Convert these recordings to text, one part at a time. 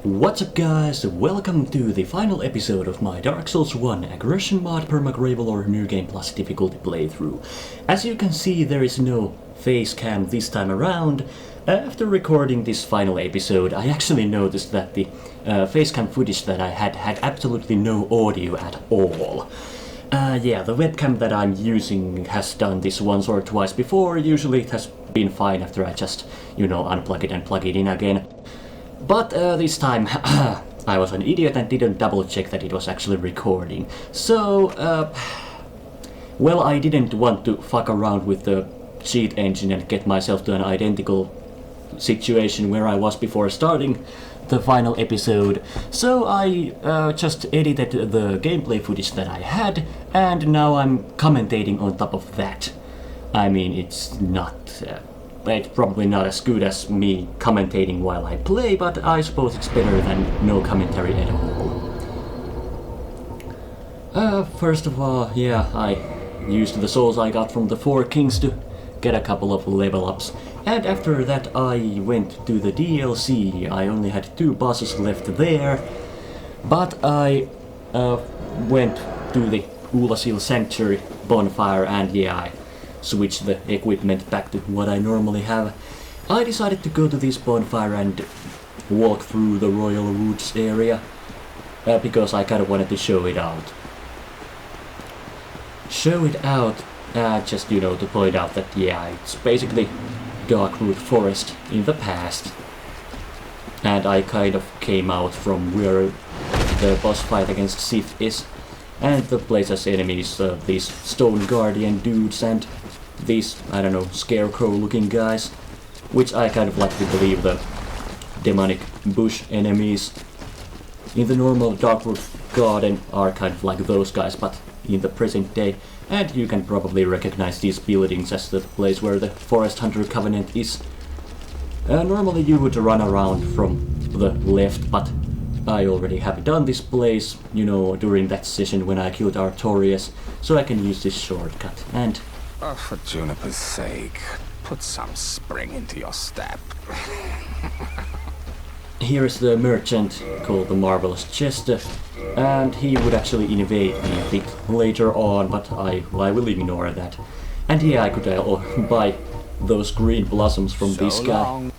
What's up guys, welcome to the final episode of my Dark Souls 1 Aggression Mod Perma-Gravelord New Game Plus difficulty playthrough. As you can see, there is no face cam this time around. After recording this final episode, I actually noticed that the face cam footage that I had absolutely no audio at all. Yeah, the webcam that I'm using has done this once or twice before. Usually it has been fine after I just, unplug it and plug it in again. But this time I was an idiot and didn't double check that it was actually recording. So, well, I didn't want to fuck around with the cheat engine and get myself to an identical situation where I was before starting the final episode. So I just edited the gameplay footage that I had, and now I'm commentating on top of that. I mean, it's probably not as good as me commentating while I play, but I suppose it's better than no commentary at all. First of all, yeah, I used the souls I got from the Four Kings to get a couple of level ups, and after that I went to the DLC. I only had 2 bosses left there, but I went to the Ulasil Sanctuary bonfire, and yeah, I switch the equipment back to what I normally have. I decided to go to this bonfire and walk through the Royal Woods area because I kind of wanted to show it out. Just to point out that yeah, it's basically Darkroot Forest in the past. And I kind of came out from where the boss fight against Sith is, and the place has enemies, these Stone Guardian dudes and these, I don't know, scarecrow looking guys, which I kind of like to believe the demonic bush enemies in the normal Darkroot Garden are kind of like those guys, but in the present day. And you can probably recognize these buildings as the place where the Forest Hunter Covenant is. Normally you would run around from the left, but I already have done this place, during that session when I killed Artorias, so I can use this shortcut. And oh, for Juniper's sake, put some spring into your step. Here's the merchant called the Marvelous Chester, and he would actually invade me a bit later on, but I will ignore that. And yeah, I could buy those green blossoms from this guy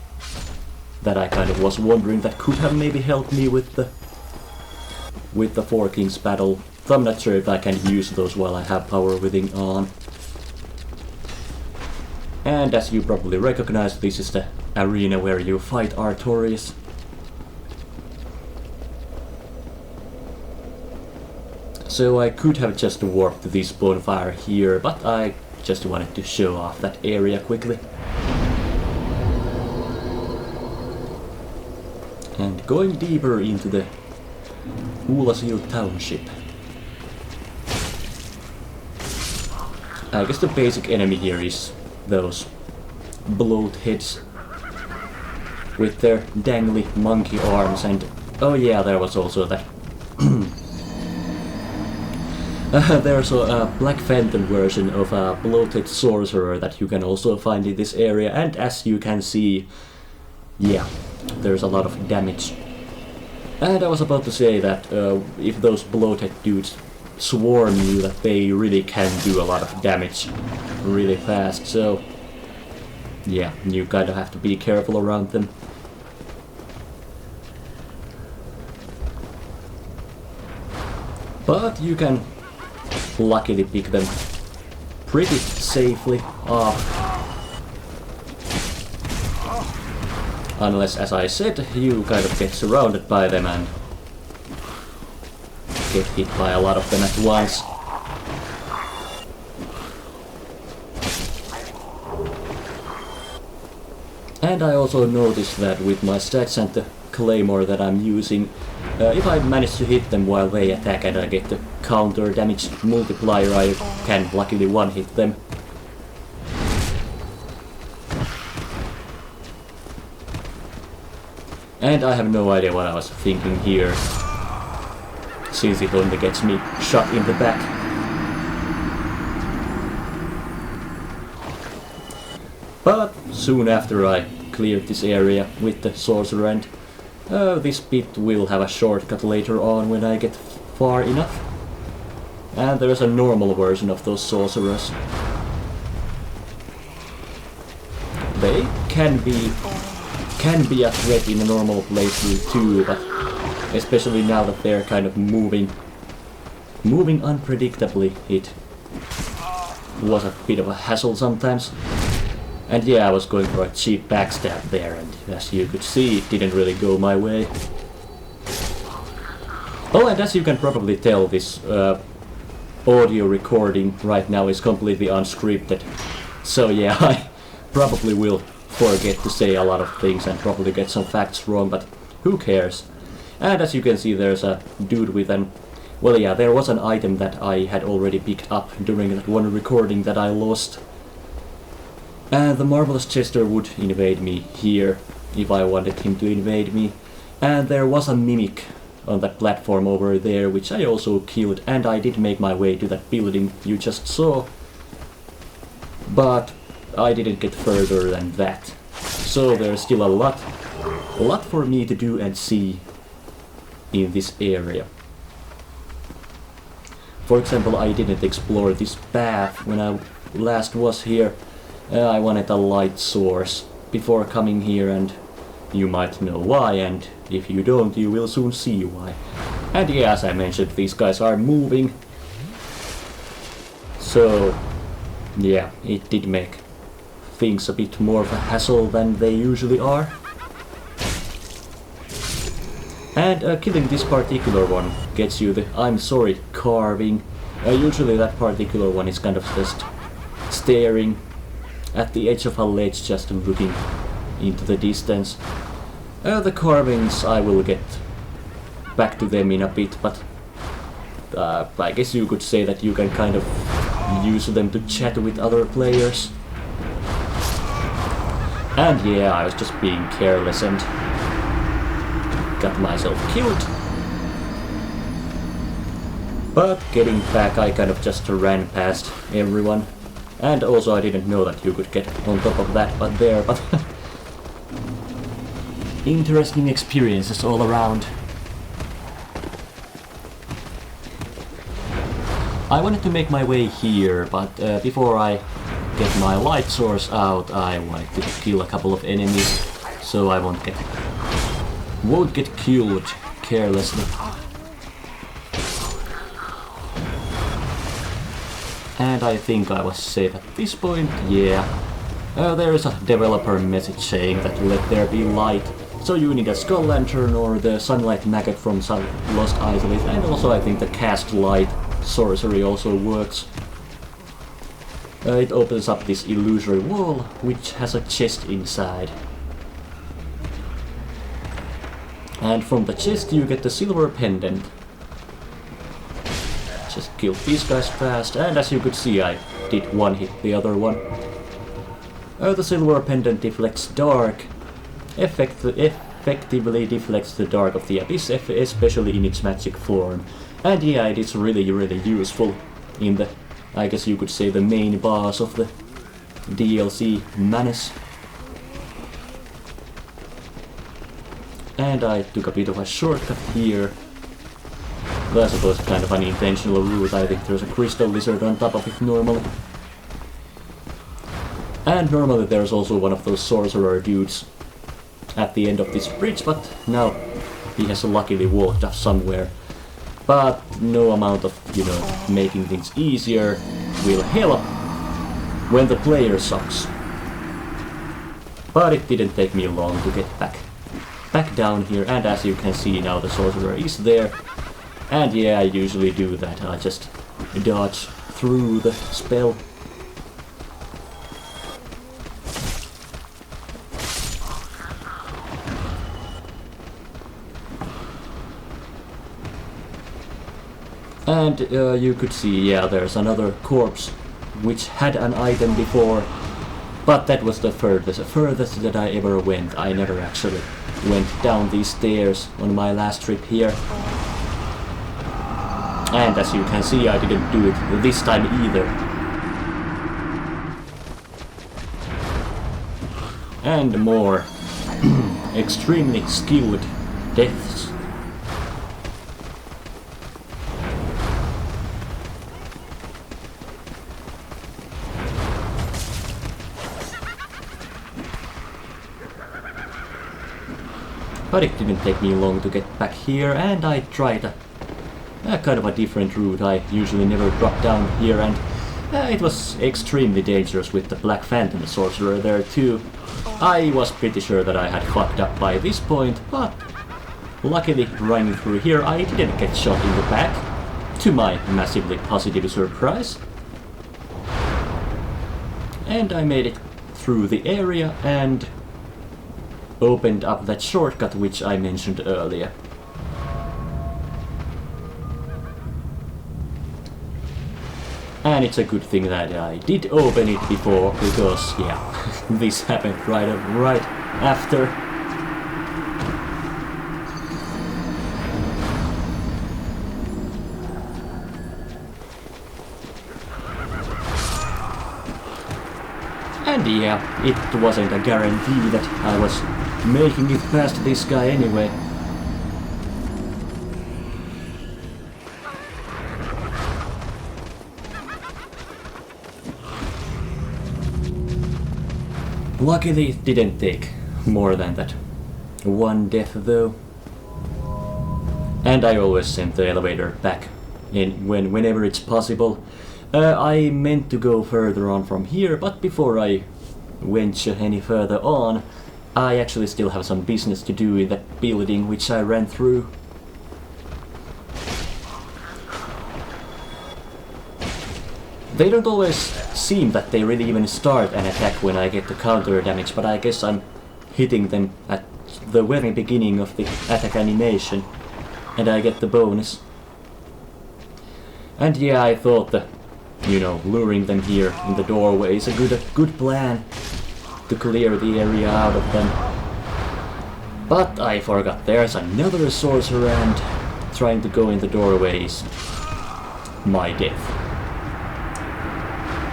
that I kind of was wondering that could have maybe helped me with the Four Kings battle. So I'm not sure if I can use those while I have Power Withing on. And as you probably recognize, this is the arena where you fight Artorias. So I could have just warped to this bonfire here, but I just wanted to show off that area quickly. And going deeper into the Ulasil township. I guess the basic enemy here is those bloatheads with their dangly monkey arms, and oh yeah, there was also that there's a Black Phantom version of a bloated sorcerer that you can also find in this area, and as you can see, yeah, there's a lot of damage. And I was about to say that if those bloated dudes swarm you, that they really can do a lot of damage really fast, so yeah, you kind of have to be careful around them. But you can luckily pick them pretty safely off. Unless, as I said, you kind of get surrounded by them and get hit by a lot of them at once. And I also noticed that with my stats and the claymore that I'm using, if I manage to hit them while they attack and I get the counter damage multiplier, I can luckily one-hit them. And I have no idea what I was thinking here, since it only gets me shot in the back. But soon after I cleared this area with the sorcerer and This bit will have a shortcut later on when I get far enough. And there's a normal version of those sorcerers. They can be a threat in a normal playthrough too, but especially now that they're kind of moving unpredictably, it was a bit of a hassle sometimes. And yeah, I was going for a cheap backstab there, and as you could see, it didn't really go my way. Oh, and as you can probably tell, this audio recording right now is completely unscripted. So yeah, I probably will forget to say a lot of things and probably get some facts wrong, but who cares? And as you can see, there's a dude with an... Well, yeah, there was an item that I had already picked up during that one recording that I lost. And the Marvelous Chester would invade me here, if I wanted him to invade me. And there was a mimic on that platform over there, which I also killed, and I did make my way to that building you just saw. But I didn't get further than that. So there's still a lot for me to do and see in this area. For example, I didn't explore this path when I last was here. I wanted a light source before coming here, and you might know why, and if you don't, you will soon see why. And yeah, as I mentioned, these guys are moving. So yeah, it did make things a bit more of a hassle than they usually are. And killing this particular one gets you the I'm sorry carving. Usually that particular one is kind of just staring at the edge of a ledge, just looking into the distance. The carvings, I will get back to them in a bit, but I guess you could say that you can kind of use them to chat with other players. And yeah, I was just being careless and got myself killed. But getting back, I kind of just ran past everyone. And also I didn't know that you could get on top of that, but interesting experiences all around. I wanted to make my way here, but before I get my light source out, I wanted to kill a couple of enemies, so I won't get killed carelessly. And I think I was safe at this point, yeah. There is a developer message saying that let there be light. So you need a skull lantern or the sunlight maggot from some Lost Isolate, and also I think the cast light sorcery also works. It opens up this illusory wall, which has a chest inside. And from the chest you get the silver pendant. Just kill these guys fast, and as you could see, I did one hit the other one. The silver pendant deflects dark, effectively deflects the dark of the abyss, especially in its magic form. And yeah, it is really useful in the, I guess you could say, the main boss of the DLC, Manus. And I took a bit of a shortcut here. Well, I suppose it's kind of an intentional route. I think there's a crystal lizard on top of it normally. And normally there's also one of those sorcerer dudes at the end of this bridge, but now he has luckily walked off somewhere. But no amount of, making things easier will help when the player sucks. But it didn't take me long to get back down here, and as you can see now the sorcerer is there. And yeah, I usually do that, I just dodge through the spell. And you could see, yeah, there's another corpse which had an item before, but that was the furthest that I ever went. I never actually went down these stairs on my last trip here. And as you can see, I didn't do it this time either. And more extremely skilled deaths. But it didn't take me long to get back here, and I tried a kind of a different route. I usually never drop down here, and it was extremely dangerous with the Black Phantom Sorcerer there too. I was pretty sure that I had fucked up by this point, but luckily running through here I didn't get shot in the back, to my massively positive surprise. And I made it through the area and opened up that shortcut which I mentioned earlier. And it's a good thing that I did open it before, because yeah, this happened right after. And yeah, it wasn't a guarantee that I was making it past this guy anyway. Luckily it didn't take more than that one death though. And I always send the elevator back whenever it's possible. I meant to go further on from here, but before I venture any further on, I actually still have some business to do in that building which I ran through. They don't always seem that they really even start an attack when I get the counter damage, but I guess I'm hitting them at the very beginning of the attack animation, and I get the bonus. And yeah, I thought that, you know, luring them here in the doorway is a good plan to clear the area out of them. But I forgot there's another sorcerer, and trying to go in the doorway is my death.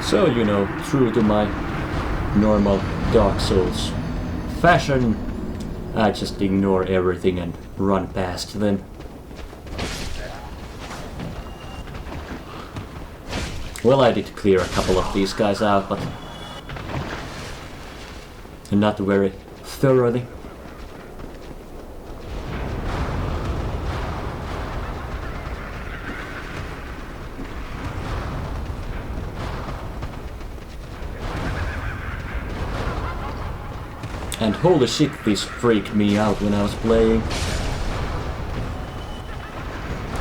So, you know, true to my normal Dark Souls fashion, I just ignore everything and run past them. Well, I did clear a couple of these guys out, but not very thoroughly. And holy shit, this freaked me out when I was playing.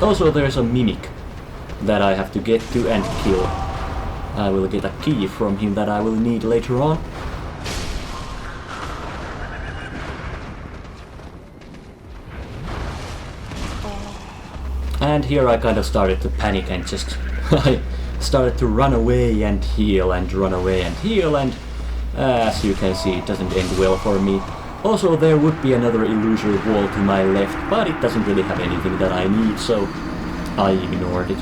Also, there's a mimic that I have to get to and kill. I will get a key from him that I will need later on. And here I kind of started to panic and just I started to run away and heal and run away and heal, and as you can see, it doesn't end well for me. Also, there would be another illusory wall to my left, but it doesn't really have anything that I need, so I ignored it.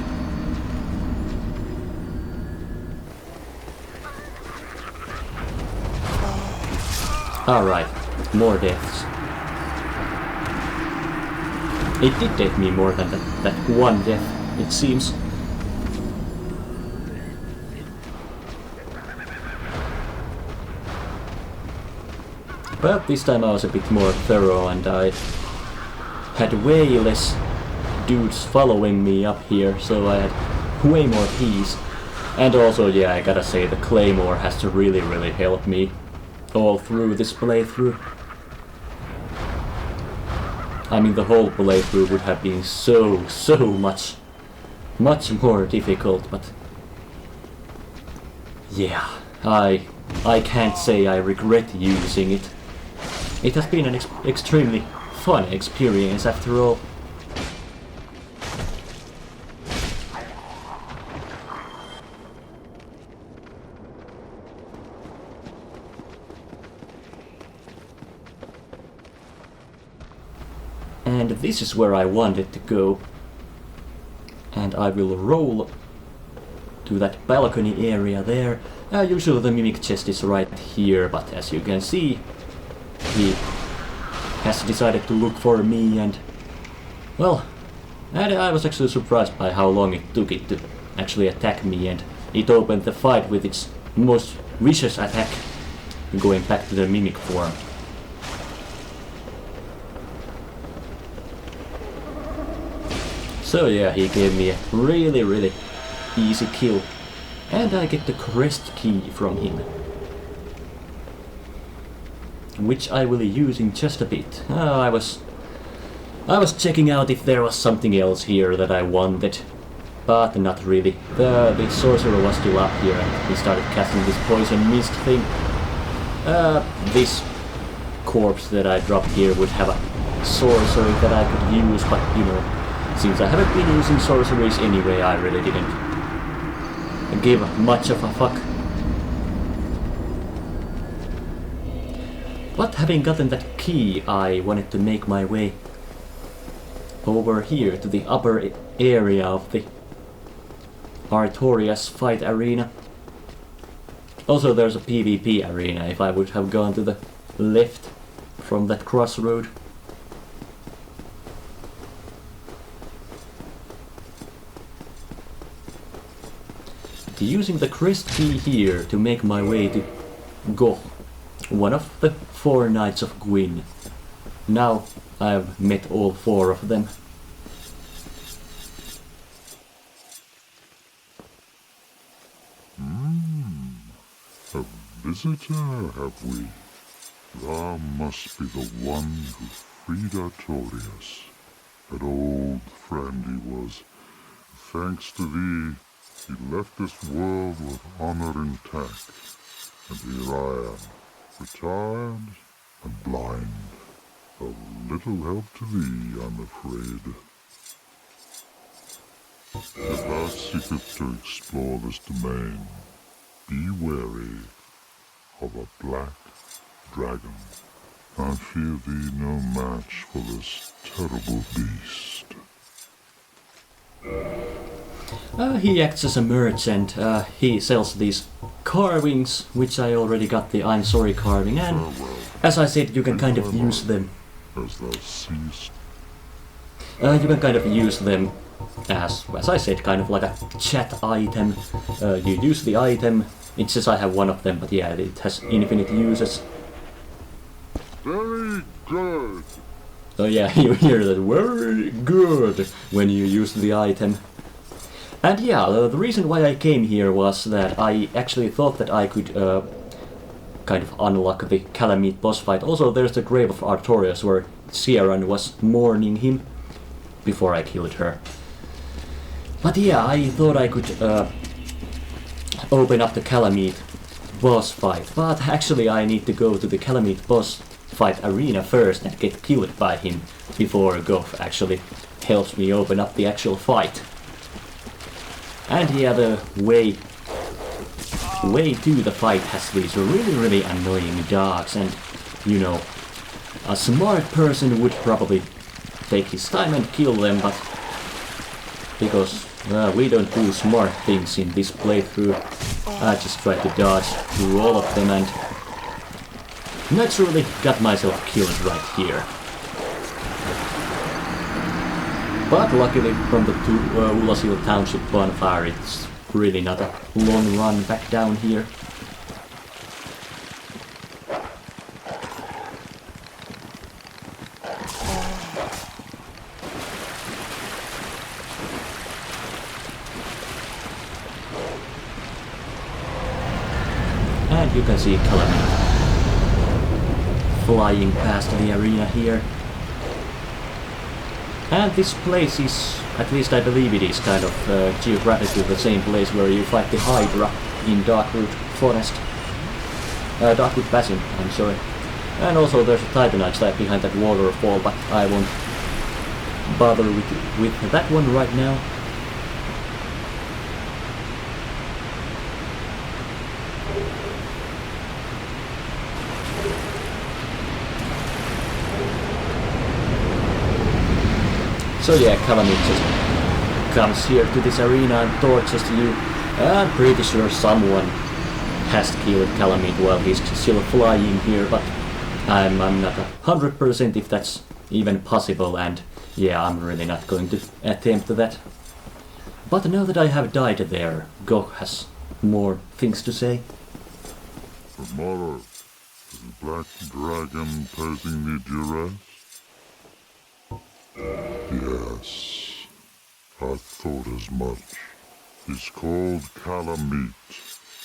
Alright, more deaths. It did take me more than that one death, it seems. But this time I was a bit more thorough, and I had way less dudes following me up here, so I had way more peace. And also, yeah, I gotta say, the Claymore has to really help me all through this playthrough. I mean, the whole playthrough would have been so much more difficult, but yeah, I can't say I regret using it. It has been an extremely fun experience after all. And this is where I wanted to go. And I will roll to that balcony area there. Usually the mimic chest is right here, but as you can see, he has decided to look for me, and well, and I was actually surprised by how long it took it to actually attack me, and it opened the fight with its most vicious attack, going back to the mimic form. So yeah, he gave me a really easy kill, and I get the crest key from him, which I will use in just a bit. I was checking out if there was something else here that I wanted, but not really. The sorcerer was still up here, and he started casting this poison mist thing. This corpse that I dropped here would have a sorcery that I could use, but you know, since I haven't been using sorceries anyway, I really didn't give much of a fuck. But having gotten that key, I wanted to make my way over here to the upper area of the Artorias fight arena. Also, there's a PvP arena if I would have gone to the left from that crossroad. Using the crest key here to make my way to Go, one of the 4 Knights of Gwyn. Now I've met all 4 of them. A visitor, have we? Thou must be the one who freed Artorias. An old friend he was. Thanks to thee, he left this world with honor intact, and here I am, retired and blind. Of little help to thee, I'm afraid. If thou seekest to explore this domain, be wary of a black dragon. I fear thee no match for this terrible beast. He acts as a merchant. He sells these carvings, which I already got the I'm sorry carving, and as I said, you can kind of use them. As thou seest. You can kind of use them as I said, kind of like a chat item. You use the item, it says I have one of them, but yeah, it has infinite uses. Very good. So yeah, you hear that very good when you use the item. And yeah, the reason why I came here was that I actually thought that I could kind of unlock the Calamite boss fight. Also, there's the Grave of Artorias where Ciaran was mourning him before I killed her. But yeah, I thought I could open up the Calamite boss fight, but actually I need to go to the Calamite boss fight arena first and get killed by him before Goff actually helps me open up the actual fight. And yeah, the way to the fight has these really annoying dogs, and you know, a smart person would probably take his time and kill them, but because we don't do smart things in this playthrough, I just tried to dodge through all of them and naturally got myself killed right here. But luckily from the Ulasil Township bonfire, it's really not a long run back down here. And you can see Calamite flying past the arena here. And this place is, at least I believe it is, kind of geographically the same place where you fight the Hydra in Darkroot Forest. Darkroot Basin, I'm sorry. And also there's a Titanite slab behind that waterfall, but I won't bother with that one right now. So yeah, Calamite just comes here to this arena and torches you. I'm pretty sure someone has killed Calamite while he's still flying here, but I'm not 100% if that's even possible, and yeah, I'm really not going to attempt that. But now that I have died there, Gok has more things to say. Tomorrow, is the black dragon posing me duress? Yes, I thought as much. He's called Calamite.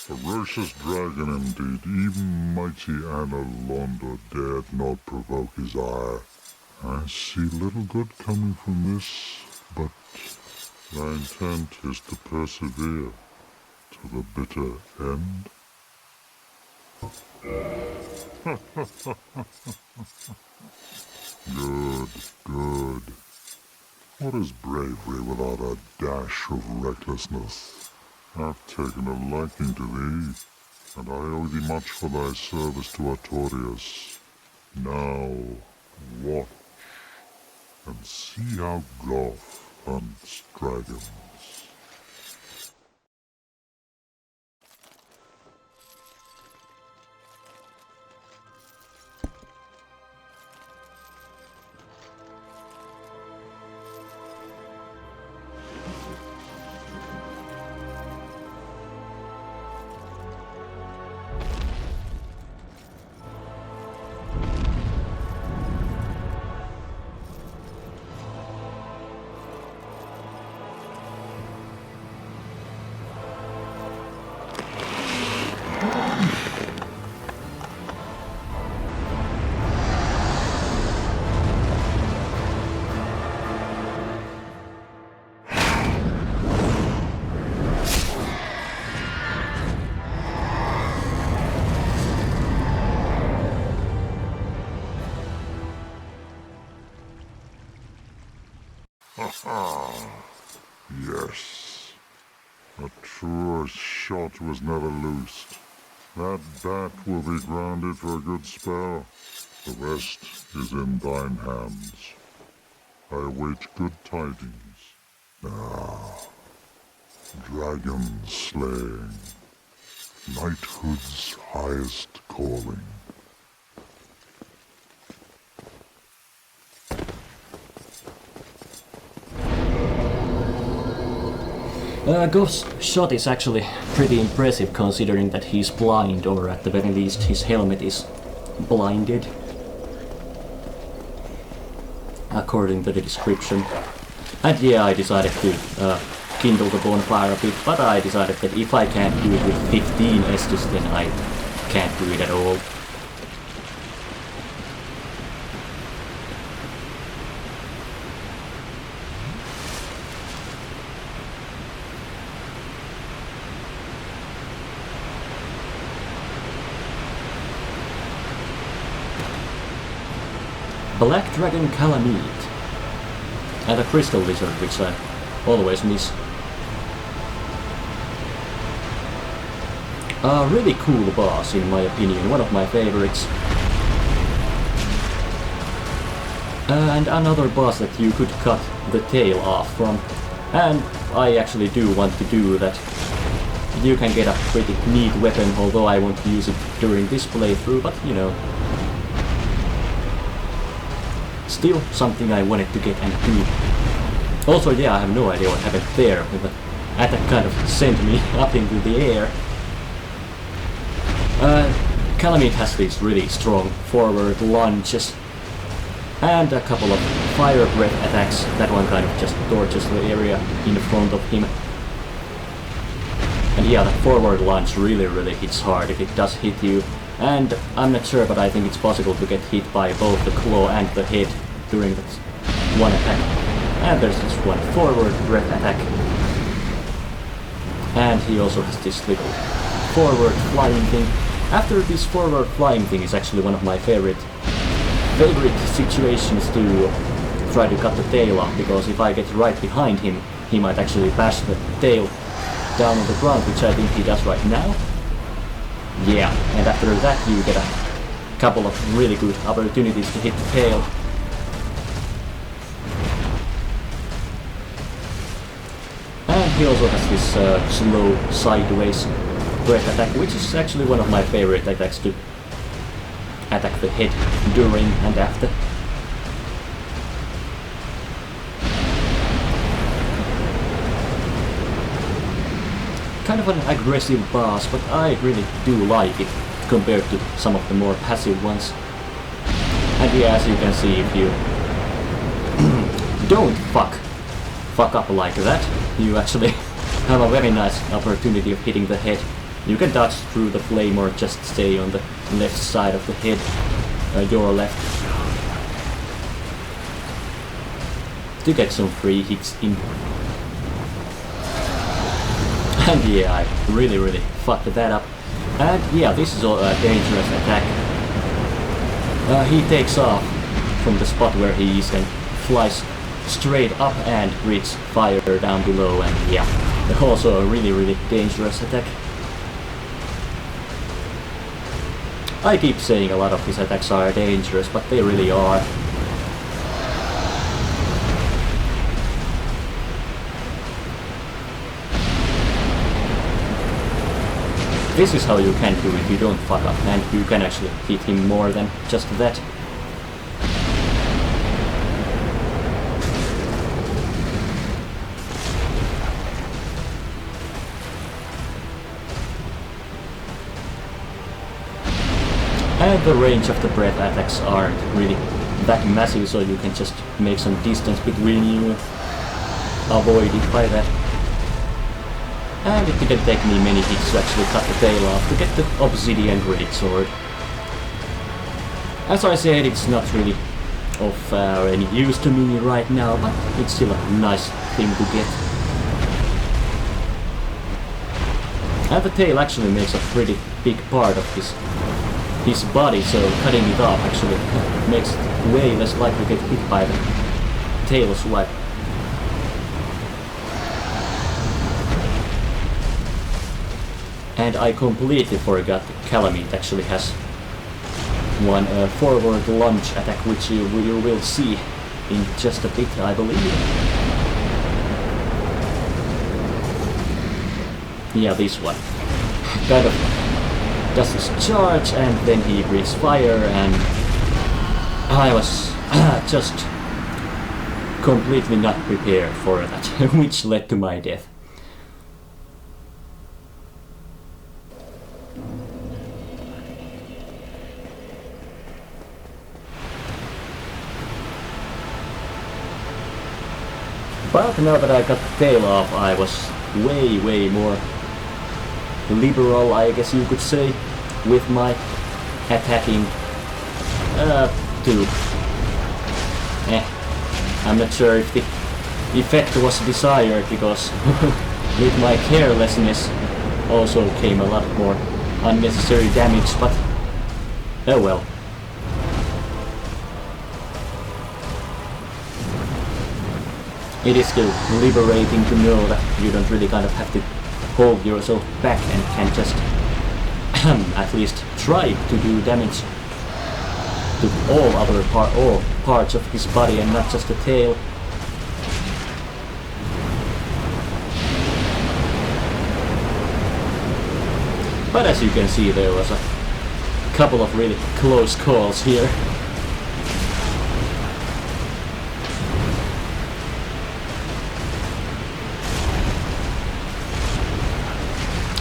Ferocious dragon indeed, even mighty Anna Londa dared not provoke his ire. I see little good coming from this, but my intent is to persevere to the bitter end. Good, good. What is bravery without a dash of recklessness? I've taken a liking to thee, and I owe thee much for thy service to Artorias. Now, watch, and see how Goth hunts dragons. Yes. A truer shot was never loosed. That bat will be grounded for a good spell. The rest is in thine hands. I await good tidings. Dragon slaying. Knighthood's highest calling. Goth's shot is actually pretty impressive considering that he's blind, or at the very least his helmet is blinded. According to the description. And yeah, I decided to kindle the bonfire a bit, but I decided that if I can't do it with 15 Estus, then I can't do it at all. Black Dragon Calamite. And a Crystal Lizard, which I always miss. A really cool boss, in my opinion, one of my favorites. And another boss that you could cut the tail off from. And I actually do want to do that. You can get a pretty neat weapon, although I won't use it during this playthrough, but you know. Still something I wanted to get and do. Also, yeah, I have no idea what happened there. The attack kind of sent me up into the air. Calamite has these really strong forward lunges. And a couple of fire breath attacks. That one kind of just torches the area in front of him. And yeah, the forward lunge really hits hard if it does hit you. And I'm not sure, but I think it's possible to get hit by both the claw and the head during that one attack. And there's this one forward breath attack. And he also has this little forward flying thing. After this forward flying thing is actually one of my favorite situations to try to cut the tail off, because if I get right behind him, he might actually bash the tail down on the ground, which I think he does right now. Yeah, and after that you get a couple of really good opportunities to hit the tail. And he also has this slow sideways breath attack, which is actually one of my favorite attacks to attack the head during and after. Kind of an aggressive boss, but I really do like it compared to some of the more passive ones. And yeah, as you can see, if you don't fuck up like that, you actually have a very nice opportunity of hitting the head. You can dodge through the flame or just stay on the left side of the head, your left, to get some free hits in. And yeah, I really fucked that up. And yeah, this is a dangerous attack. He takes off from the spot where he is and flies straight up and breathes fire down below, and yeah, also a really dangerous attack. I keep saying a lot of his attacks are dangerous, but they really are. This is how you can do if you don't fuck up, and you can actually hit him more than just that. And the range of the breath attacks aren't really that massive, so you can just make some distance between you, avoid it by that. And it didn't take me many hits to actually cut the tail off to get the obsidian greatsword. As I said, it's not really of any use to me right now, but it's still a nice thing to get. And the tail actually makes a pretty big part of his body, so cutting it off actually makes it way less likely to get hit by the tail swipe. And I completely forgot that Calamite actually has one forward lunge attack, which you will see in just a bit, I believe. Yeah, this one. Kind of does this charge, and then he breathes fire, and I was just completely not prepared for that, which led to my death. But now that I got the tail off, I was way more liberal, I guess you could say, with my attacking too. I'm not sure if the effect was desired, because with my carelessness also came a lot more unnecessary damage, but oh well. It is still liberating to know that you don't really kind of have to hold yourself back and can just at least try to do damage to all parts of his body and not just the tail. But as you can see, there was a couple of really close calls here.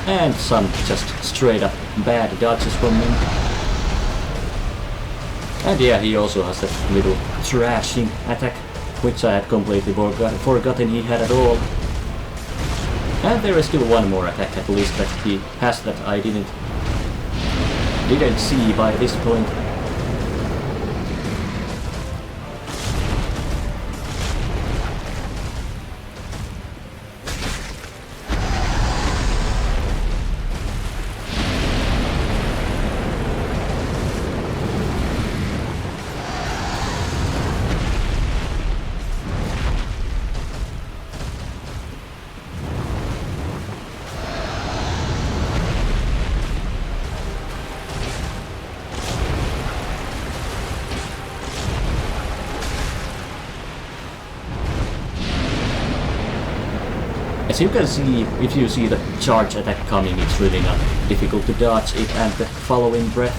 And some just straight up bad dodges from him. And yeah, he also has that little trashing attack, which I had completely forgotten he had at all. And there is still one more attack at least that he has that I didn't see by this point. As you can see, if you see the charge attack coming, it's really not difficult to dodge it and the following breath.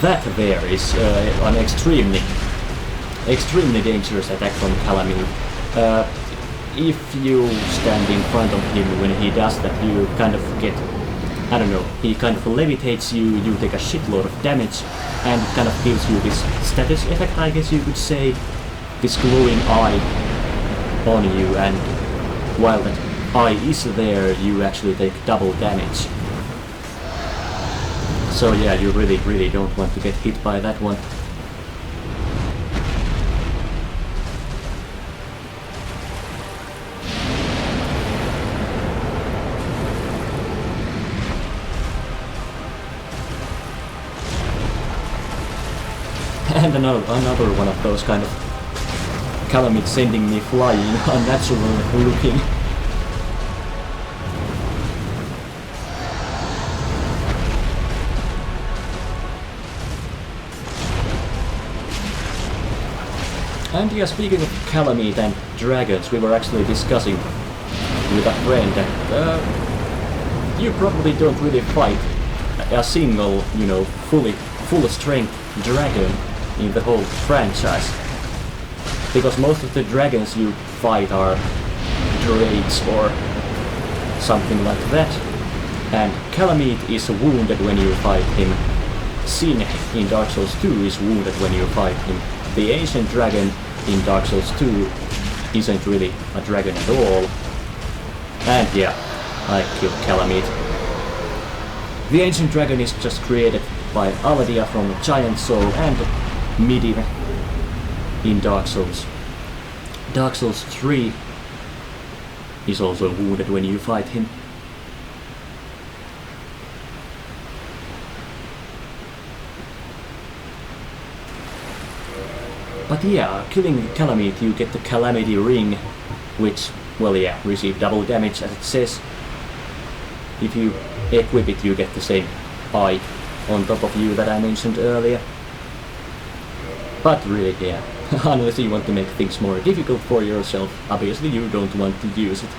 that there is an extremely dangerous attack from Calamity. If you stand in front of him when he does that, you kind of get, I don't know, he kind of levitates you, you take a shitload of damage, and kind of gives you this status effect, I guess you could say, this glowing eye on you, and while that eye is there, you actually take double damage. So yeah, you really don't want to get hit by that one. And another one of those kind of Calamity sending me flying, unnatural looking. And yeah, speaking of Calamite and dragons, we were actually discussing with a friend that you probably don't really fight a single, you know, full strength dragon in the whole franchise. Because most of the dragons you fight are drakes or something like that. And Calamite is wounded when you fight him. Sin in Dark Souls 2 is wounded when you fight him. The ancient dragon in Dark Souls 2 isn't really a dragon at all. And yeah, I killed Calamite. The ancient dragon is just created by Aladia from Giant Soul and Midir in Dark Souls. Dark Souls 3 is also wounded when you fight him. But yeah, killing Calamite, you get the Calamity Ring, which, well yeah, receive double damage as it says. If you equip it, you get the same eye on top of you that I mentioned earlier. But really, yeah, unless you want to make things more difficult for yourself, obviously you don't want to use it.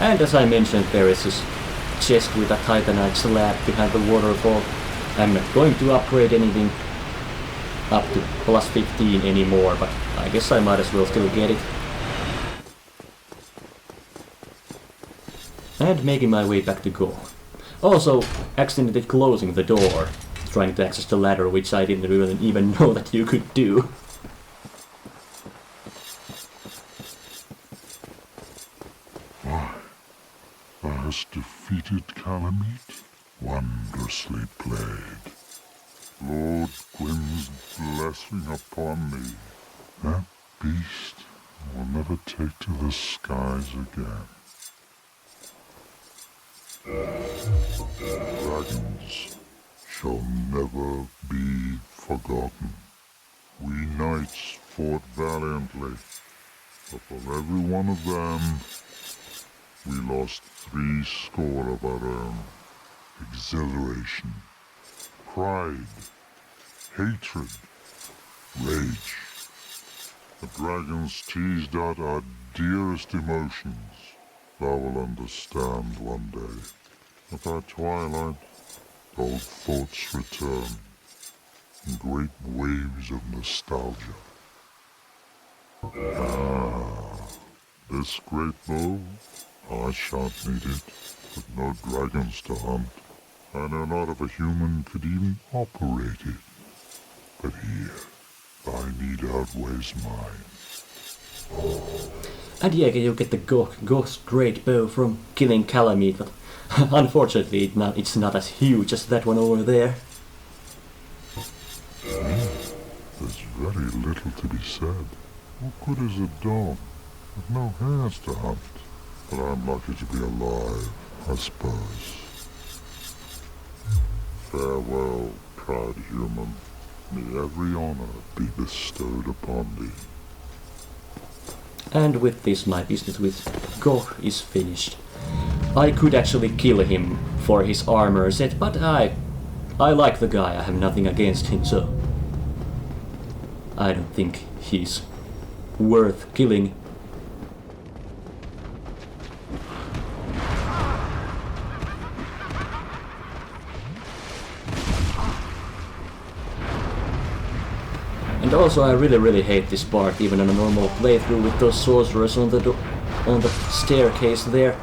And as I mentioned, there is this chest with a titanite slab behind the waterfall. I'm not going to upgrade anything up to plus 15 anymore, but I guess I might as well still get it. And making my way back to Go. Also, accidentally closing the door, trying to access the ladder, which I didn't really even know that you could do. Thou hast defeated Calamite? Wondrously played. Lord Gwyn's blessing upon thee. That beast will never take to the skies again. Dragons shall never be forgotten. We knights fought valiantly, but for every one of them, we lost 70 of our own. Exhilaration, pride, hatred, rage. The dragons teased out our dearest emotions. Thou will understand one day. At our twilight, old thoughts return in great waves of nostalgia. This great bow, I shan't need it, with no dragons to hunt. I know not if a human could even operate it. But here, thy need outweighs mine. And yeah, you get the Ghost Great Bow from killing Calamite, but unfortunately it's not as huge as that one over there. There's very little to be said. What good is a dog with no hands to hunt? But I'm lucky to be alive, I suppose. Farewell, proud human. May every honor be bestowed upon thee. And with this, my business with Goh is finished. I could actually kill him for his armor set, but I like the guy, I have nothing against him, so I don't think he's worth killing. And also I really hate this part, even on a normal playthrough with those sorcerers on the staircase there.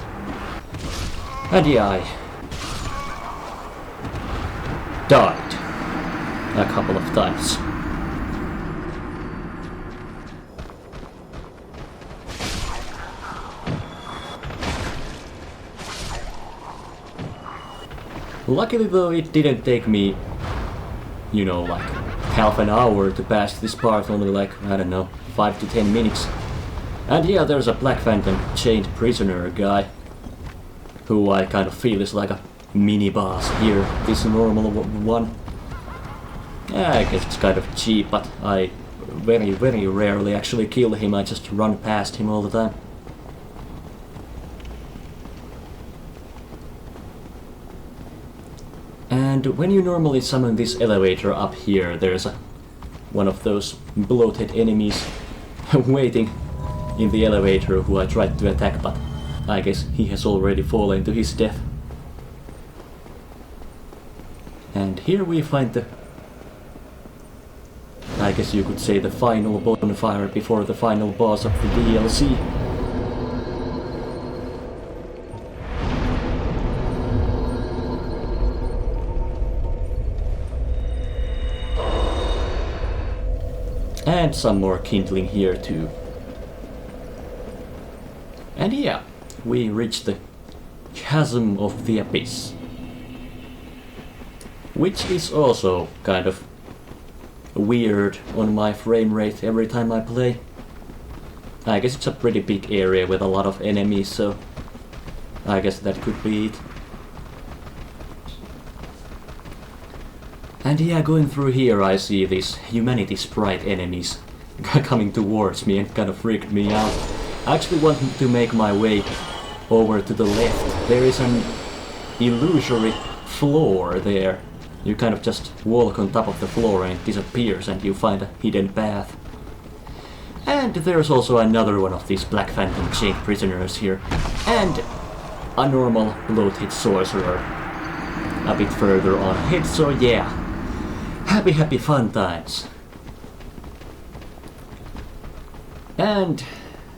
And yeah, I died a couple of times. Luckily though, it didn't take me, you know, like half an hour to pass this part, only like, I don't know, 5 to 10 minutes. And yeah, there's a Black Phantom chained prisoner guy, who I kind of feel is like a mini-boss here, this normal one. Yeah, I guess it's kind of cheap, but I very rarely actually kill him, I just run past him all the time. And when you normally summon this elevator up here, there's one of those bloated enemies waiting in the elevator who I tried to attack, but I guess he has already fallen to his death. And here we find the, I guess you could say, the final bonfire before the final boss of the DLC. And some more kindling here too. And yeah, we reached the Chasm of the Abyss, which is also kind of weird on my frame rate every time I play. I guess it's a pretty big area with a lot of enemies, so I guess that could be it. And yeah, going through here I see these humanity sprite enemies coming towards me and kind of freaked me out. I actually want to make my way over to the left. There is an illusory floor there. You kind of just walk on top of the floor and it disappears and you find a hidden path. And there's also another one of these Black Phantom chained prisoners here. And a normal bloated sorcerer a bit further on ahead, so yeah. Happy fun times. And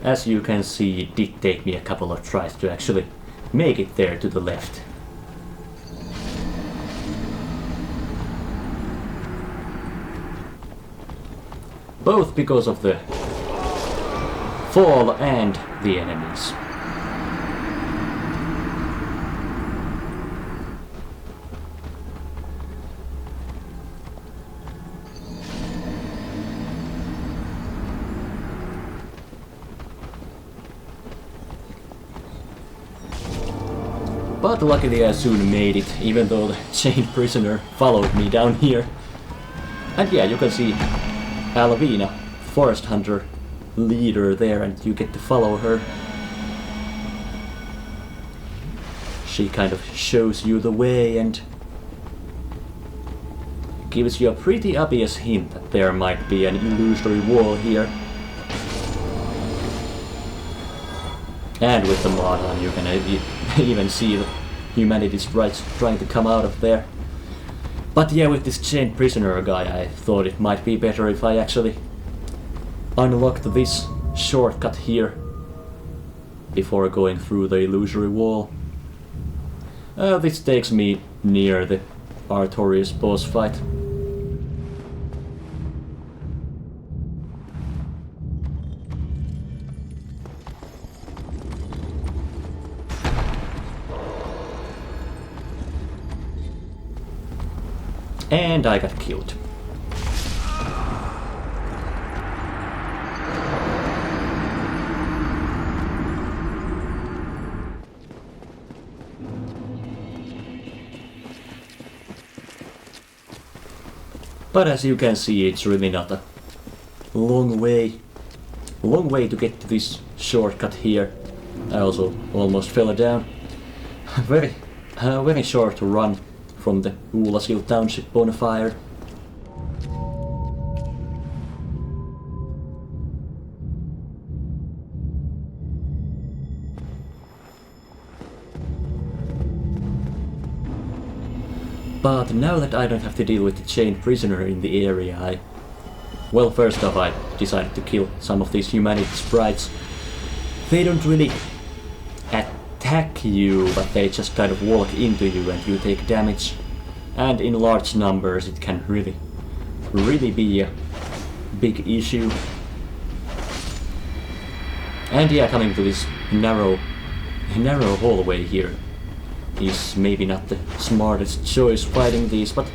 as you can see, it did take me a couple of tries to actually make it there to the left. Both because of the fall and the enemies. But luckily I soon made it, even though the chained prisoner followed me down here. And yeah, you can see Alvina, forest hunter leader there, and you get to follow her. She kind of shows you the way and gives you a pretty obvious hint that there might be an illusory wall here. And with the mod on, you can even see the humanity sprites trying to come out of there. But yeah, with this chained prisoner guy, I thought it might be better if I actually unlocked this shortcut here before going through the illusory wall. This takes me near the Artorias boss fight. And I got killed. But as you can see, it's really not a long way to get to this shortcut here. I also almost fell down. Very short run from the Uulasil Township bonfire. But now that I don't have to deal with the chained prisoner in the area, I Well, first off, I decided to kill some of these humanity sprites. They don't really attack you, but they just kind of walk into you and you take damage. And in large numbers it can really be a big issue. And yeah, coming to this narrow hallway here is maybe not the smartest choice fighting these, but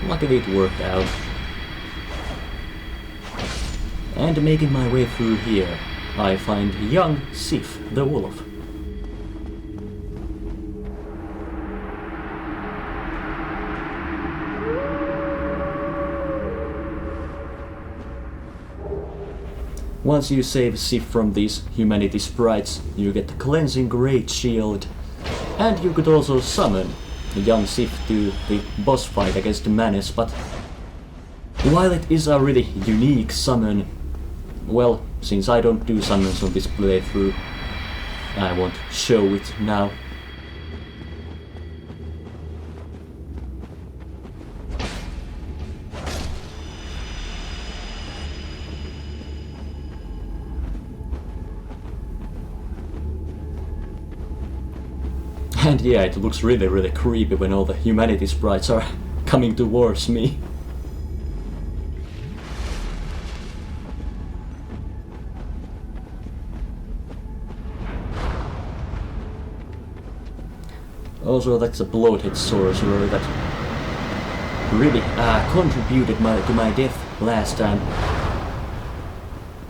luckily it worked out. And making my way through here, I find young Sif the wolf. Once you save Sif from these humanity sprites, you get the cleansing great shield, and you could also summon the young Sif to the boss fight against the Manus, but while it is a really unique summon, well, since I don't do summons on this playthrough, I won't show it now. And yeah, it looks really creepy when all the humanity sprites are coming towards me. Also, that's a bloated sorcerer that really contributed to my death last time.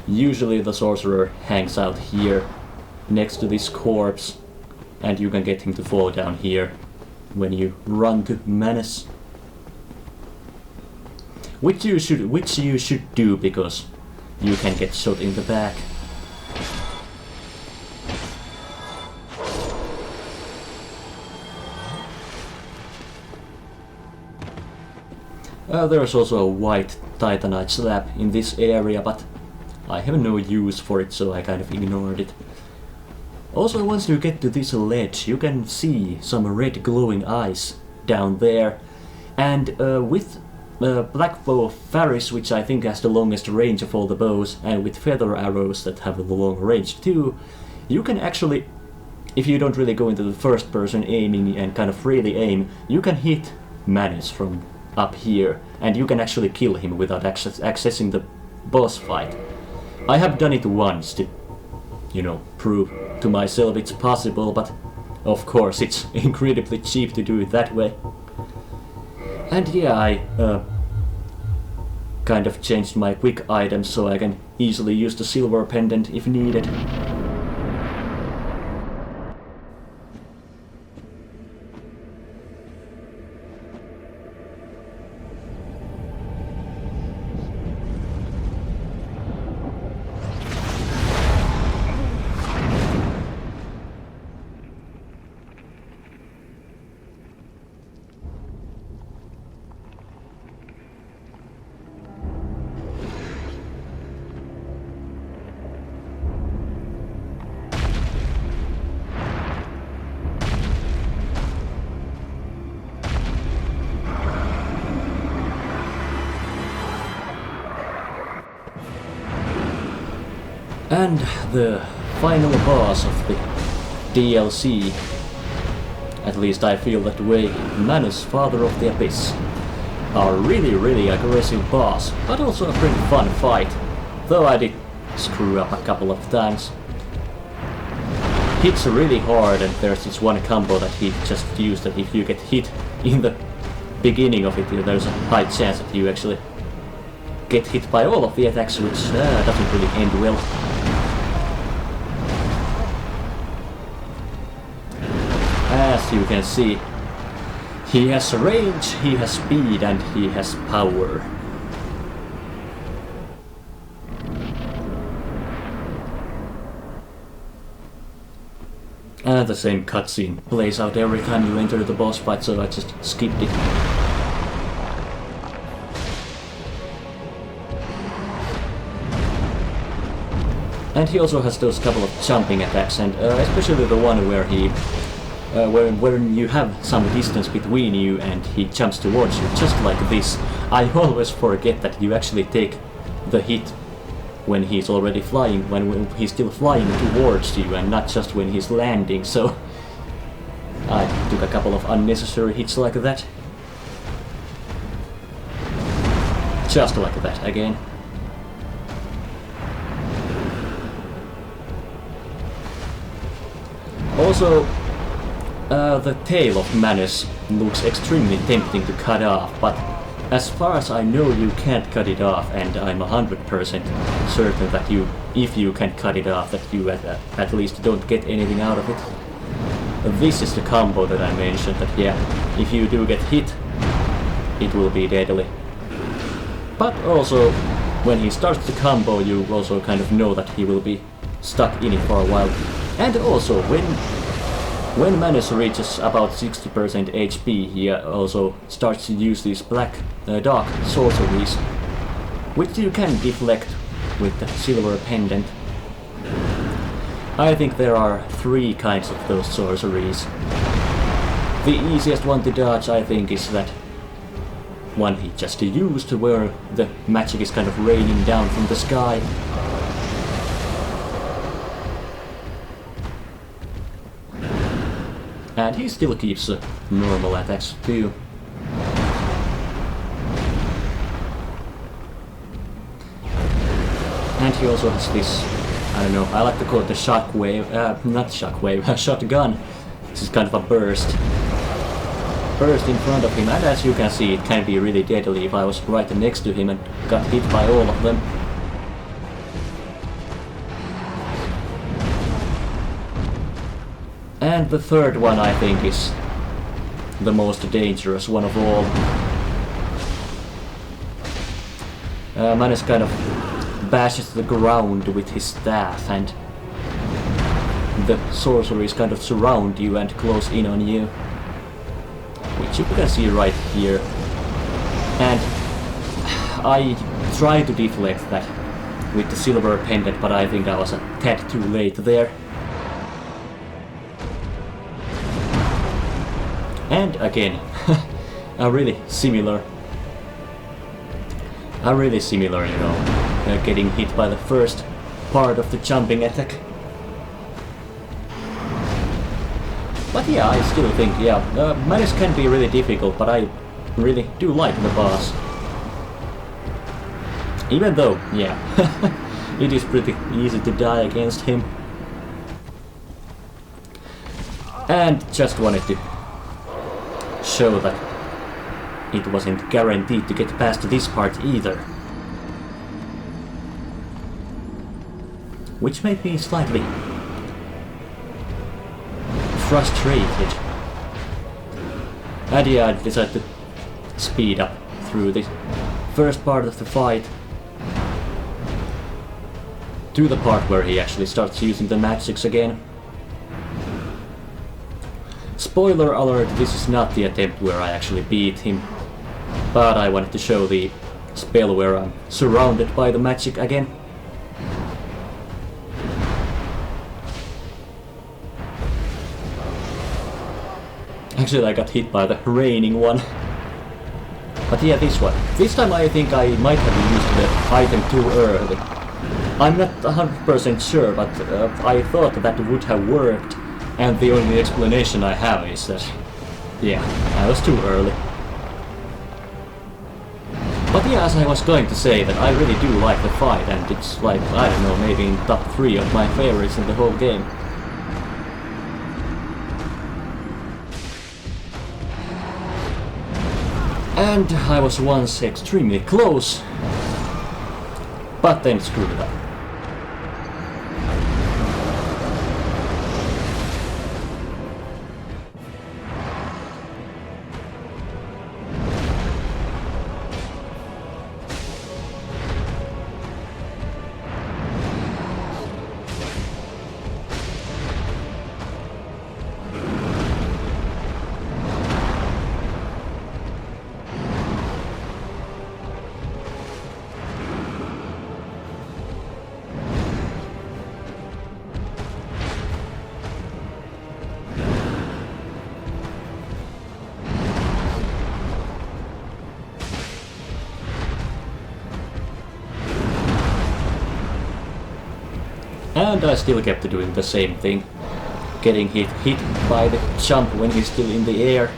Usually the sorcerer hangs out here, next to this corpse, and you can get him to fall down here when you run to Manus. Which you should do, because you can get shot in the back. There's also a white titanite slab in this area, but I have no use for it, so I kind of ignored it. Also, once you get to this ledge, you can see some red glowing eyes down there, and with black bow of Faris, which I think has the longest range of all the bows, and with feather arrows that have a long range too, you can actually, if you don't really go into the first person aiming and kind of freely aim, you can hit Manus from up here, and you can actually kill him without accessing the boss fight. I have done it once to, you know, prove to myself it's possible, but of course it's incredibly cheap to do it that way. And yeah, I kind of changed my quick items so I can easily use the silver pendant if needed. And the final boss of the DLC, at least I feel that way, Manus, Father of the Abyss. A really aggressive boss, but also a pretty fun fight, though I did screw up a couple of times. Hits really hard, and there's this one combo that he just used that if you get hit in the beginning of it, there's a high chance that you actually get hit by all of the attacks, which doesn't really end well. As you can see, he has range, he has speed, and he has power. And the same cutscene plays out every time you enter the boss fight, so I just skipped it. And he also has those couple of jumping attacks, and especially the one where he when you have some distance between you and he jumps towards you, just like this. I always forget that you actually take the hit when he's already flying, when he's still flying towards you and not just when he's landing, so I took a couple of unnecessary hits like that. Just like that again. Also, the tail of Manus looks extremely tempting to cut off, but as far as I know you can't cut it off, and I'm 100% certain that if you can cut it off, that you at least don't get anything out of it. This is the combo that I mentioned, that yeah, if you do get hit, it will be deadly. But also, when he starts the combo, you also kind of know that he will be stuck in it for a while. And also, when Manus reaches about 60% HP, he also starts to use these dark sorceries, which you can deflect with the silver pendant. I think there are 3 kinds of those sorceries. The easiest one to dodge, I think, is that one he just used, where the magic is kind of raining down from the sky. And he still keeps normal attacks too. And he also has this, I don't know, I like to call it the shockwave, not shockwave, shotgun. This is kind of a burst in front of him, and as you can see, it can be really deadly if I was right next to him and got hit by all of them. And the third one, I think, is the most dangerous one of all. Manus kind of bashes the ground with his staff, and the sorceries kind of surround you and close in on you, which you can see right here. And I tried to deflect that with the silver pendant, but I think I was a tad too late there. And again, a really similar, you know, getting hit by the first part of the jumping attack. But yeah, I still think, yeah, Manus can be really difficult, but I really do like the boss. Even though, yeah, it is pretty easy to die against him. And just wanted to show that it wasn't guaranteed to get past this part either. Which made me slightly frustrated. And yeah, I decided to speed up through the first part of the fight to the part where he actually starts using the magics again. Spoiler alert, this is not the attempt where I actually beat him, but I wanted to show the spell where I'm surrounded by the magic again. Actually, I got hit by the raining one. But yeah, this one. This time I think I might have used the item too early. I'm not 100% sure, but I thought that would have worked. And the only explanation I have is that, yeah, I was too early. But yeah, as I was going to say, that I really do like the fight, and it's like, I don't know, maybe in top 3 of my favorites in the whole game. And I was once extremely close, but then screwed up. And I still kept doing the same thing. Getting hit by the jump when he's still in the air.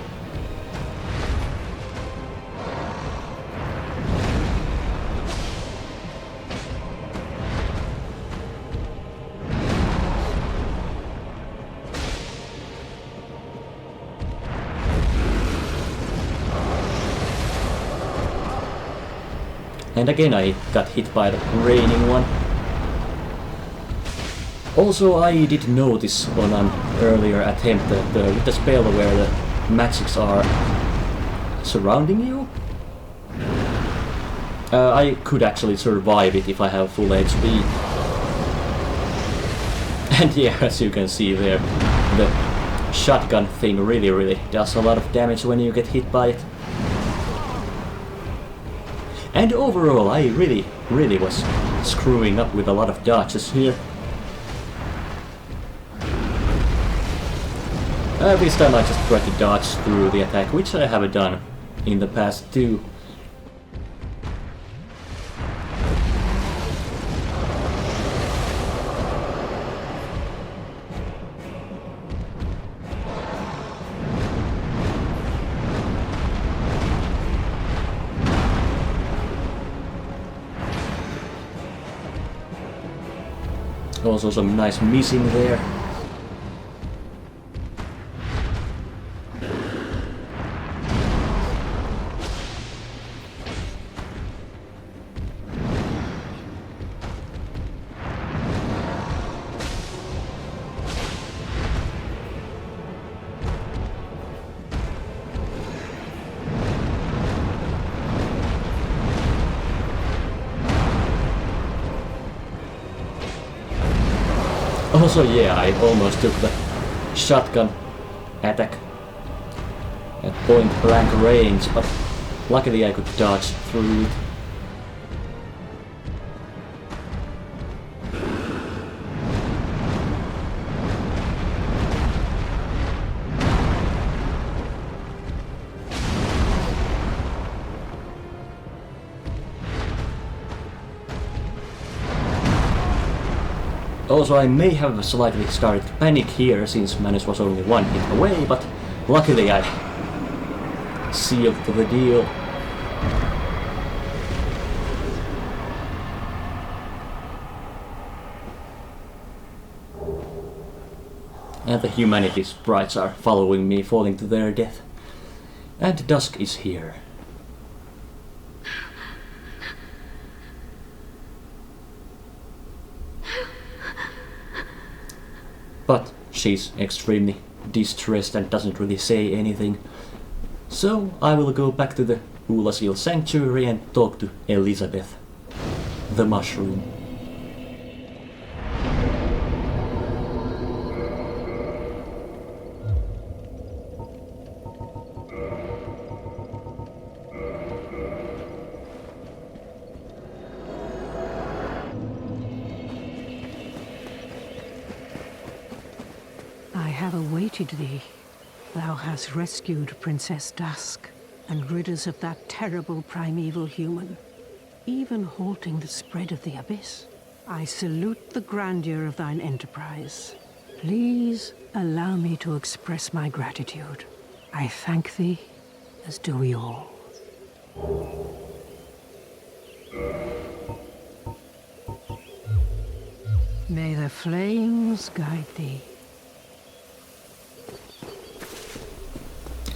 And again I got hit by the raining one. Also I did notice on an earlier attempt that with the spell where the magics are surrounding you, I could actually survive it if I have full HP. And yeah, as you can see there, the shotgun thing really does a lot of damage when you get hit by it. And overall, I really was screwing up with a lot of dodges here. This time I just tried to dodge through the attack, which I have done in the past too. Also some nice missing there. Also, yeah, I almost took the shotgun attack at point blank range, but luckily I could dodge through it. Also, I may have slightly started to panic here, since Manus was only one hit away, but luckily I sealed the deal. And the humanity sprites are following me, falling to their death. And dusk is here. But she's extremely distressed and doesn't really say anything. So I will go back to the Ulasil Sanctuary and talk to Elizabeth, the mushroom. I have awaited thee. Thou hast rescued Princess Dusk and rid us of that terrible primeval human, even halting the spread of the abyss. I salute the grandeur of thine enterprise. Please allow me to express my gratitude. I thank thee, as do we all. May the flames guide thee.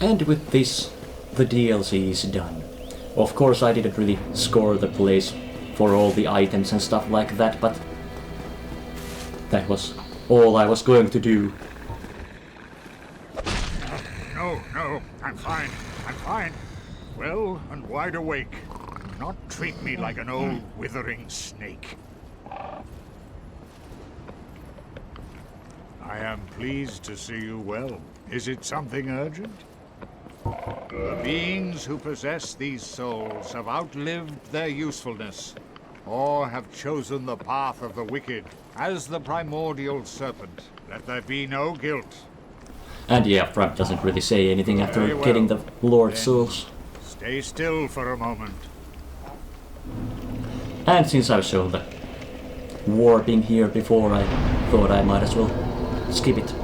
And with this, the DLC is done. Of course I didn't really score the place for all the items and stuff like that, but that was all I was going to do. No, I'm fine. Well and wide awake. Do not treat me like an old withering snake. I am pleased to see you well. Is it something urgent? The beings who possess these souls have outlived their usefulness, or have chosen the path of the wicked as the primordial serpent. Let there be no guilt. And yeah, Frank doesn't really say anything after Very well. getting the Lord Then Souls. Stay still for a moment. And since I've shown the warping here before, I thought I might as well skip it.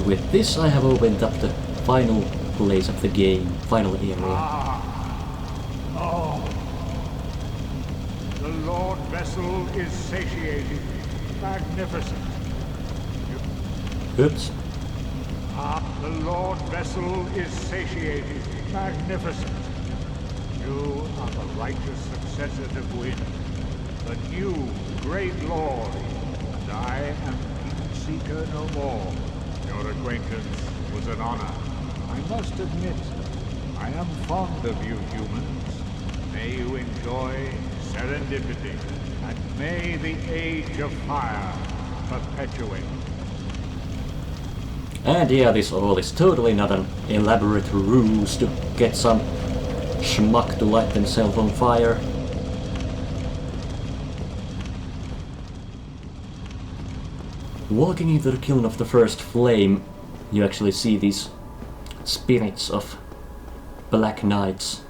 With this I have opened up the final place of the game, final area. Oh. The Lord Vessel is satiated, magnificent. Oops. The Lord Vessel is satiated, magnificent. You are the righteous successor to Gwyn, the new great lord, and I am King Seeker no more. Your acquaintance was an honor. I must admit, I am fond of you humans. May you enjoy serendipity, and may the Age of Fire perpetuate. And yeah, this all is totally not an elaborate ruse to get some schmuck to light themselves on fire. Walking into the kiln of the first flame, you actually see these spirits of black knights.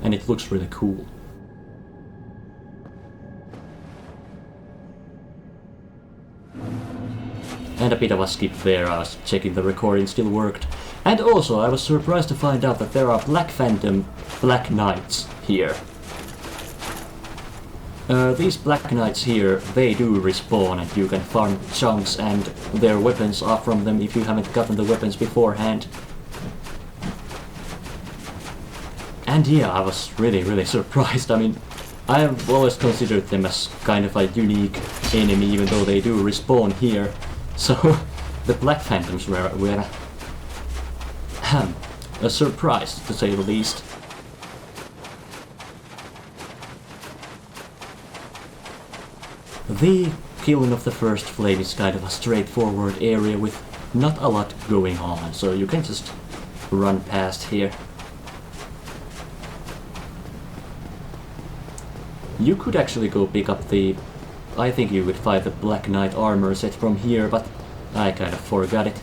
And it looks really cool. And a bit of a skip there, I was checking the recording still worked. And also I was surprised to find out that there are Black Phantom Black Knights here. These Black Knights here, they do respawn and you can farm chunks and their weapons are from them if you haven't gotten the weapons beforehand. And yeah, I was really surprised. I mean, I have always considered them as kind of a unique enemy even though they do respawn here. So the Black Phantoms were a surprise to say the least. The kiln of the first flame is kind of a straightforward area with not a lot going on, so you can just run past here. You could actually go pick up the... I think you could find the Black Knight armor set from here, but I kind of forgot it.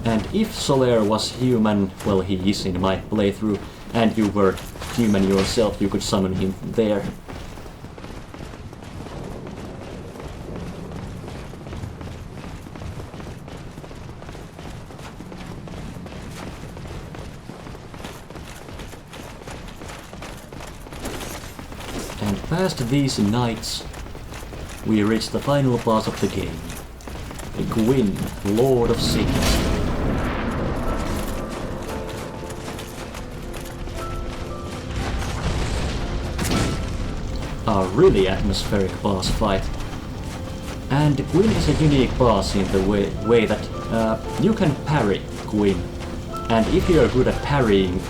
And if Solaire was human, well, he is in my playthrough, and you were human yourself, you could summon him there. And past these knights, we reach the final boss of the game. Gwyn, Lord of Sickness. A really atmospheric boss fight. And Gwyn is a unique boss in the way that you can parry Gwyn. And if you are good at parrying,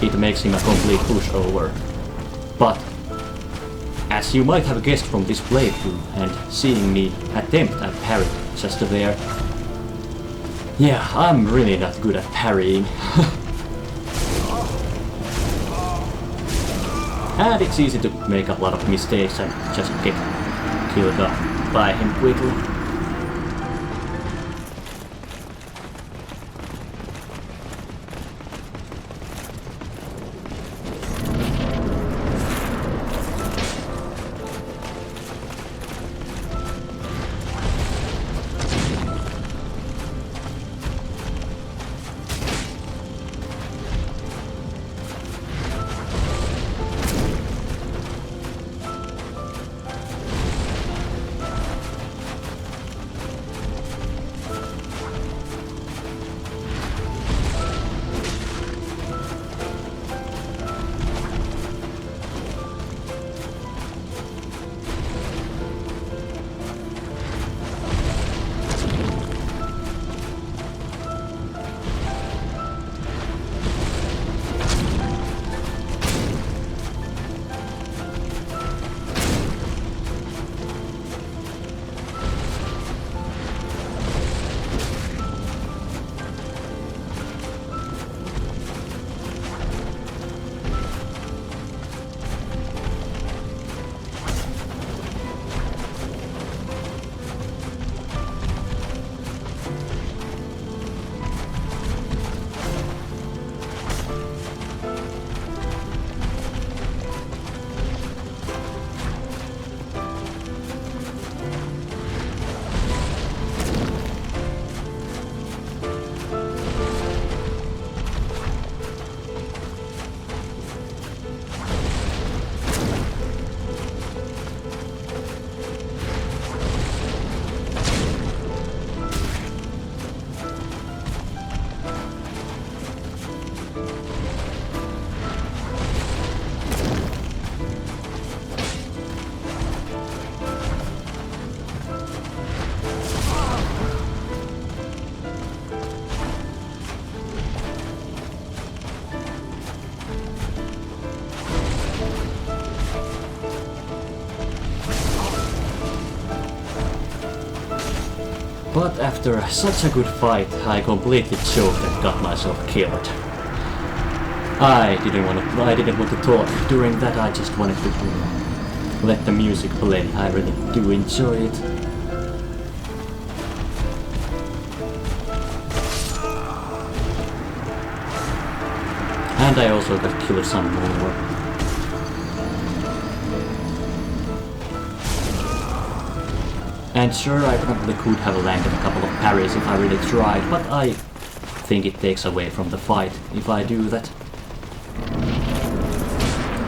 it makes him a complete pushover. But as you might have guessed from this playthrough and seeing me attempt at parry just there, yeah, I'm really not good at parrying. And it's easy to make a lot of mistakes and just get killed off by him quickly. But after such a good fight, I completely choked and got myself killed. I didn't want to talk during that. I just wanted to let the music play. I really do enjoy it. And I also got killed some more. And sure, I probably could have landed a couple of parries if I really tried, but I think it takes away from the fight if I do that.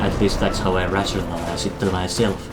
At least that's how I rationalize it to myself.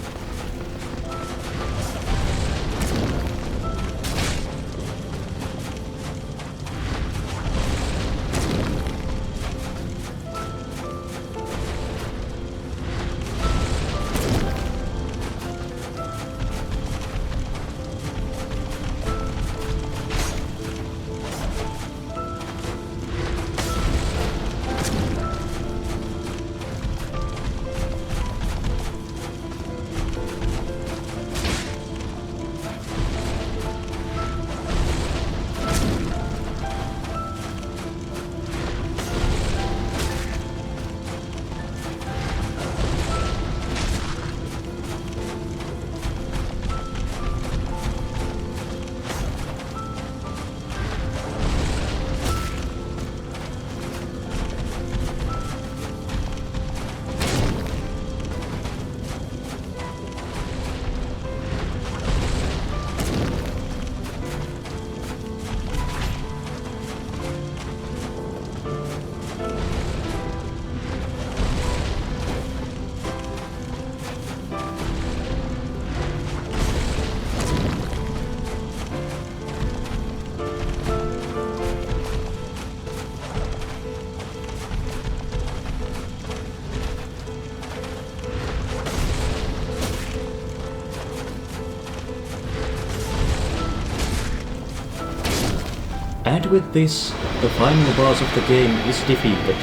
And with this, the final boss of the game is defeated.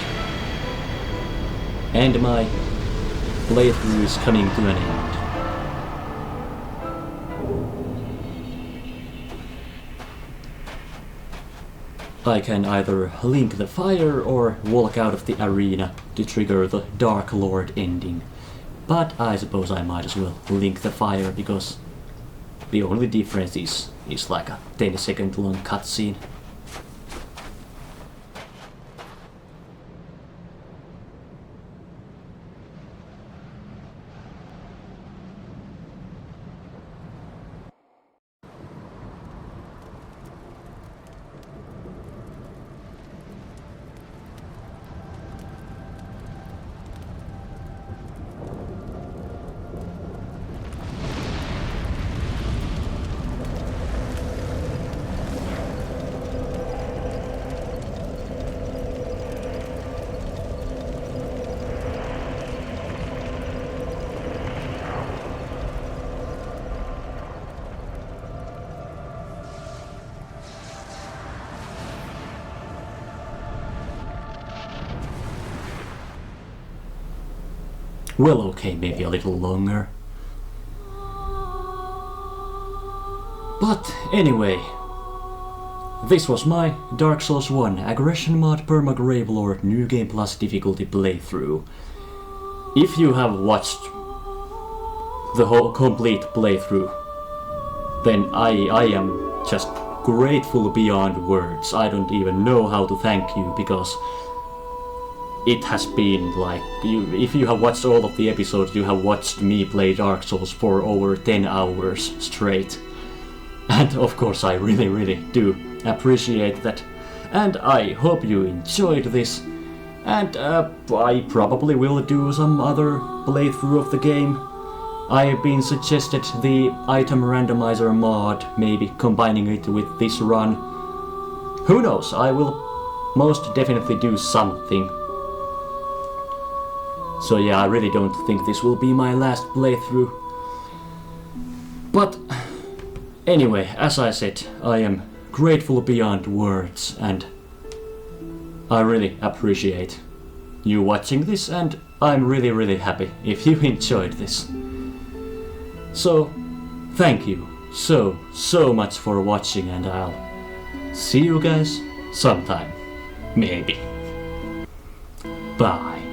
And my playthrough is coming to an end. I can either link the fire or walk out of the arena to trigger the Dark Lord ending. But I suppose I might as well link the fire because the only difference is like a 10-second long cutscene. Well, okay, maybe a little longer. But anyway, this was my Dark Souls 1 Aggression Mod Perma-Gravelord New Game Plus difficulty playthrough. If you have watched the whole complete playthrough, then I am just grateful beyond words. I don't even know how to thank you because it has been like, if you have watched all of the episodes, you have watched me play Dark Souls for over 10 hours straight. And of course I really do appreciate that. And I hope you enjoyed this. And I probably will do some other playthrough of the game. I have been suggested the item randomizer mod, maybe combining it with this run. Who knows, I will most definitely do something. So yeah, I really don't think this will be my last playthrough. But anyway, as I said, I am grateful beyond words and I really appreciate you watching this, and I'm really happy if you enjoyed this. So, thank you. so much for watching, and I'll see you guys sometime. Maybe. Bye.